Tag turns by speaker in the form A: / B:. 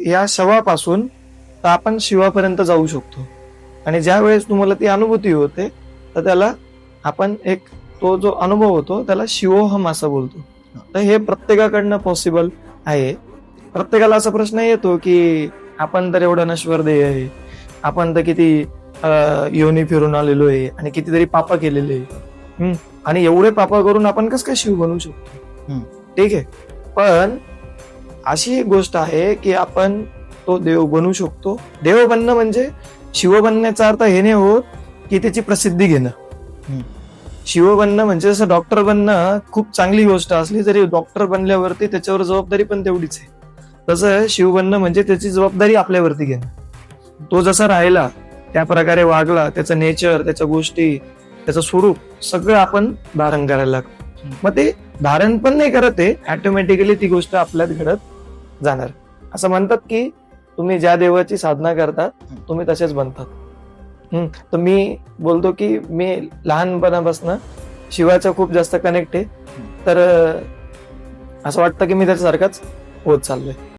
A: या शवापासून तर आपण शिवापर्यंत जाऊ शकतो. आणि ज्या वेळेस तुम्हाला ती अनुभूती होते तर त्याला आपण एक तो जो अनुभव होतो त्याला शिवोहम असं बोलतो. तर हे प्रत्येकाकडनं पॉसिबल आहे. प्रत्येकाला असा प्रश्न येतो की आपण तर एवढा नश्वर देह आहे, आपण तर किती योनी फिरून आलेलो आहे आणि कितीतरी पापा केलेले आहे, आणि एवढे पापा करून आपण कसं काय शिव बनवू शकतो. ठीक आहे, पण अशी एक गोष्ट आहे की आपण तो देव बनवू शकतो. देव बनणं म्हणजे शिव बनण्याचा अर्थ हे नाही होत की त्याची प्रसिद्धी घेणं. शिव बनणं म्हणजे जसं डॉक्टर बनणं खूप चांगली गोष्ट असली तरी डॉक्टर बनल्यावरती त्याच्यावर जबाबदारी पण तेवढीच आहे. तसं शिव बनणं म्हणजे त्याची जबाबदारी आपल्यावरती घेणं. तो जसा राहिला, त्या प्रकारे वागला, त्याचं नेचर, त्याच्या गोष्टी, त्याचं स्वरूप सगळं आपण धारण करायला लागतो. मग ते धारण पण नाही करत आहे, ऑटोमॅटिकली ती गोष्ट आपल्यात घडत जाणार. असं म्हणतात की तुम्ही ज्या देवाची साधना करतात तुम्ही तसेच बनतात. तर मी बोलतो की मी लहानपणापासून शिवाच्या खूप जास्त कनेक्ट आहे. तर असं वाटतं की मी त्याच्यासारखाच होत चाललोय.